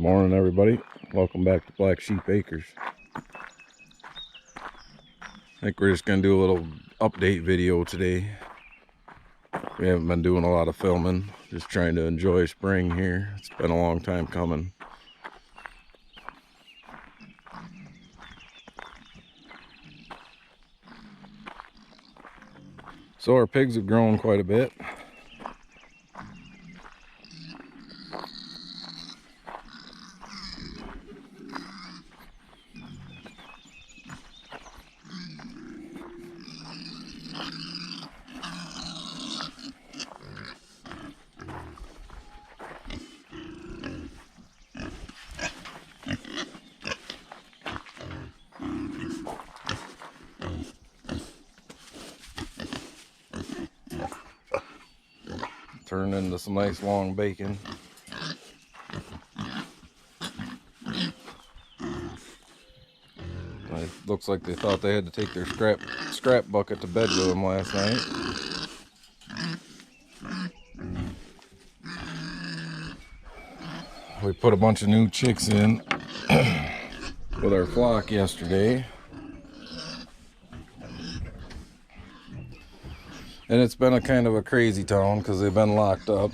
Morning, everybody. Welcome back to Black Sheep Acres. I think we're just gonna do a little update video today. We haven't been doing a lot of filming, just trying to enjoy spring here. It's been a long time coming. So our pigs have grown quite a bit. Turned into some nice long bacon. It looks like they thought they had to take their scrap bucket to bed with them last night. We put a bunch of new chicks in with our flock yesterday. And it's been a kind of a crazy town because they've been locked up.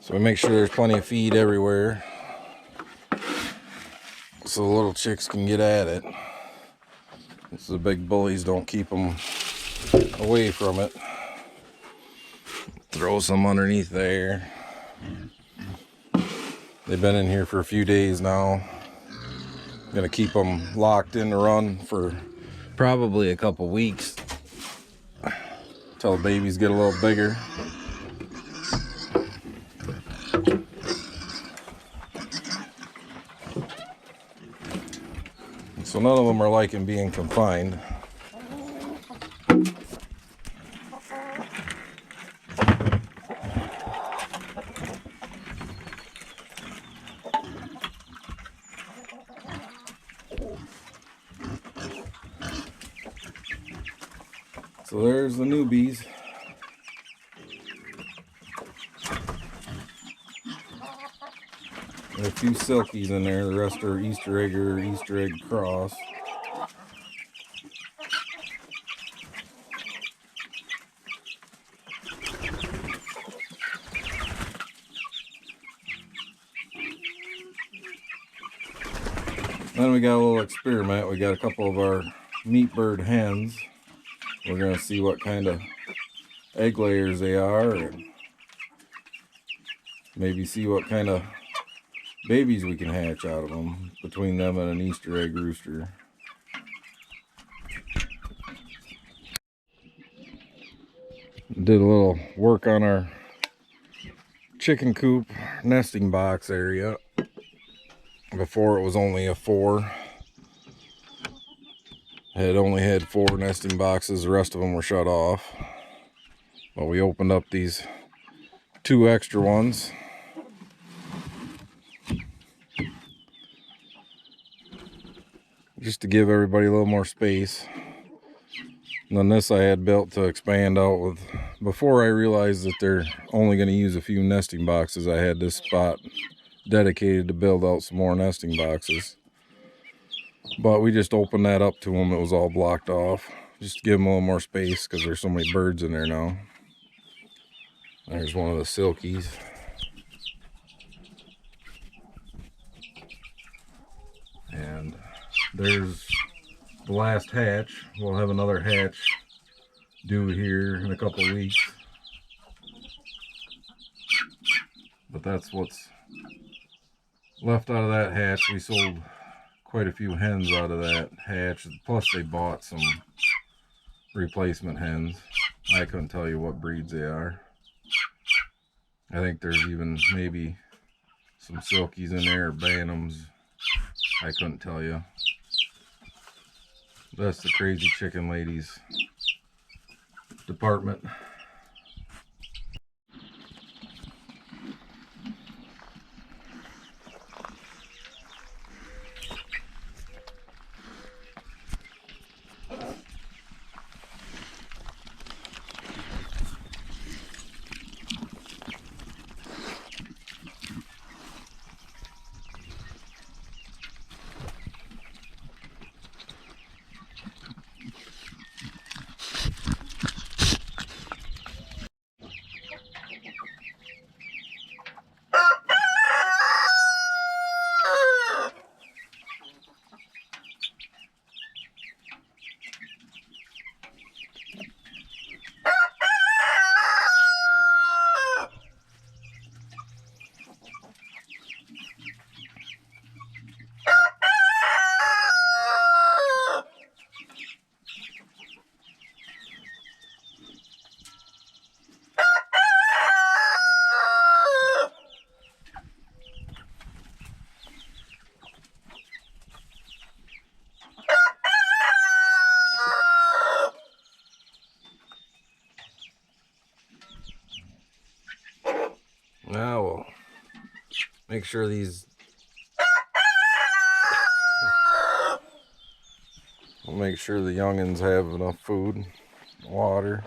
So we make sure there's plenty of feed everywhere so the little chicks can get at it. So the big bullies don't keep them away from it. Throw some underneath there. They've been in here for a few days now. I'm gonna keep them locked in the run for probably a couple weeks until the babies get a little bigger. So none of them are liking being confined. So there's the newbies. There are a few silkies in there, the rest are Easter egg or Easter egg cross. Then we got a little experiment. We got a couple of our meat bird hens. We're going to see what kind of egg layers they are and maybe see what kind of babies we can hatch out of them between them and an Easter egg rooster. Did a little work on our chicken coop nesting box area. Before it was only a 4. It only had 4 nesting boxes, the rest of them were shut off. But we opened up these 2 extra ones. Just to give everybody a little more space. And then this I had built to expand out with. Before I realized that they're only going to use a few nesting boxes, I had this spot dedicated to build out some more nesting boxes. But we just opened that up to them. It was all blocked off. Just to give them a little more space because there's so many birds in there now. There's one of the silkies. And there's the last hatch. We'll have another hatch due here in a couple of weeks. But that's what's left out of that hatch. We sold quite a few hens out of that hatch. Plus they bought some replacement hens. I couldn't tell you what breeds they are. I think there's even maybe some silkies in there, or bantams. I couldn't tell you. That's the crazy chicken ladies department. Make sure these, we'll make sure the youngins have enough food, water.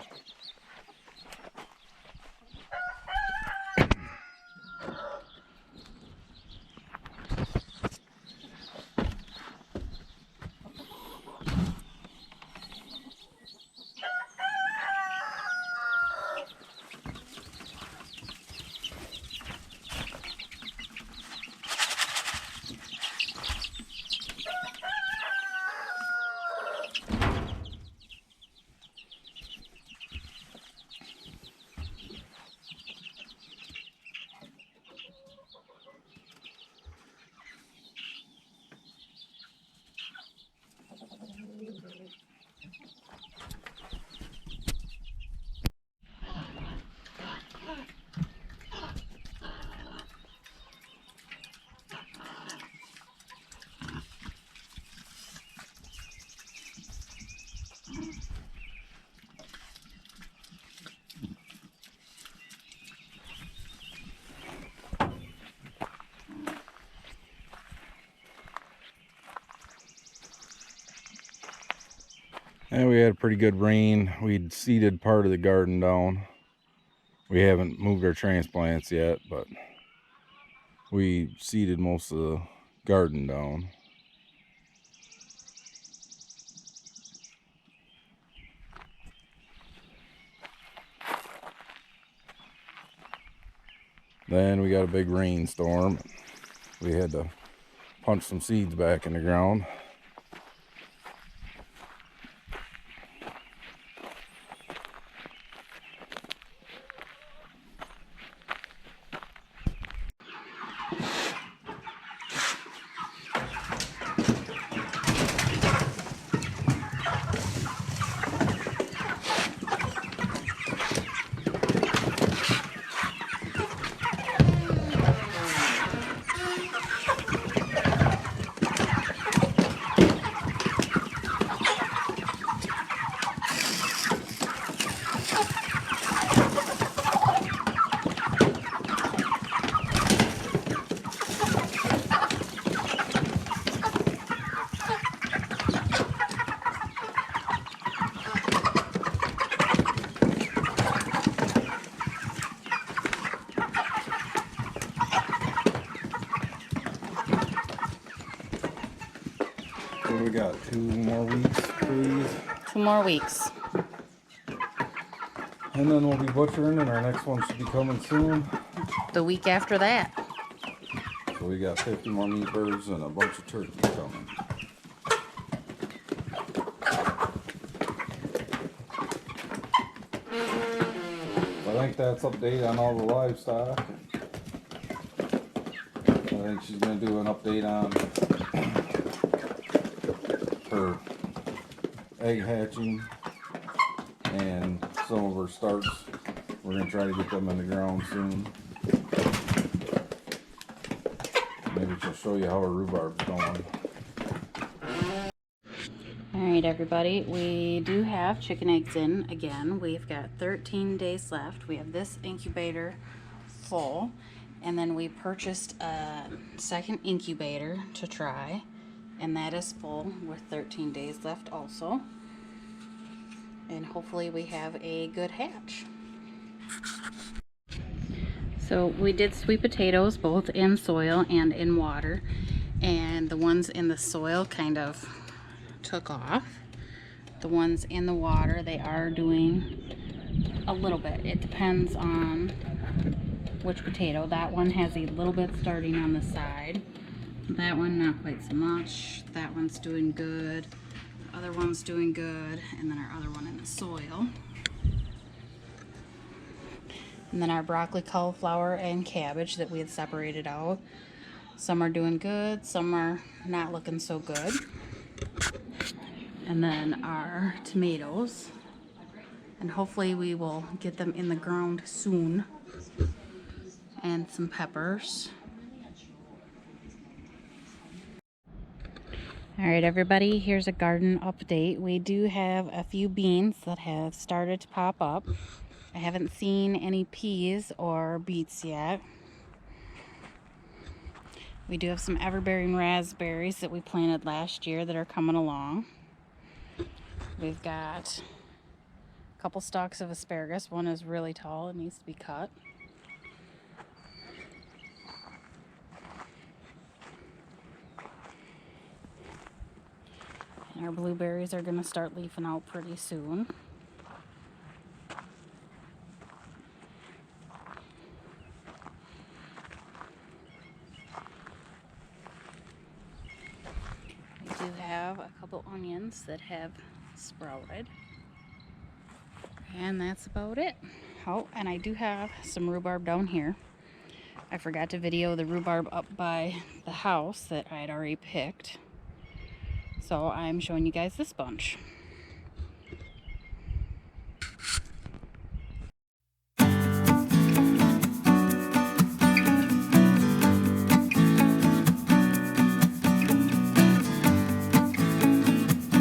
And we had pretty good rain. We'd seeded part of the garden down. We haven't moved our transplants yet, but we seeded most of the garden down. Then we got a big rainstorm. We had to punch some seeds back in the ground. We got 2 more weeks, please. 2 more weeks. And then we'll be butchering, and our next one should be coming soon. The week after that. So we got 50 more meat birds and a bunch of turkeys coming. I think that's update on all the livestock. I think she's going to do an update on her egg hatching and some of her starts. We're going to try to get them in the ground soon. Maybe she'll show you how her rhubarb's going. Alright everybody, we do have chicken eggs in again. We've got 13 days left. We have this incubator full, and then we purchased a second incubator to try, and that is full with 13 days left also. And hopefully we have a good hatch. So we did sweet potatoes both in soil and in water, and the ones in the soil kind of took off. The ones in the water, they are doing a little bit. It depends on which potato. That one has a little bit starting on the side. That one not quite so much. That one's doing good. The other one's doing good. And then our other one in the soil. And then our broccoli, cauliflower, and cabbage that we had separated out. Some are doing good, some are not looking so good. And then our tomatoes. And hopefully we will get them in the ground soon. And some peppers. Alright everybody, here's a garden update. We do have a few beans that have started to pop up. I haven't seen any peas or beets yet. We do have some everbearing raspberries that we planted last year that are coming along. We've got a couple stalks of asparagus. One is really tall, it needs to be cut. And our blueberries are going to start leafing out pretty soon. We do have a couple onions that have sprouted. And that's about it. Oh, and I do have some rhubarb down here. I forgot to video the rhubarb up by the house that I had already picked. So I'm showing you guys this bunch.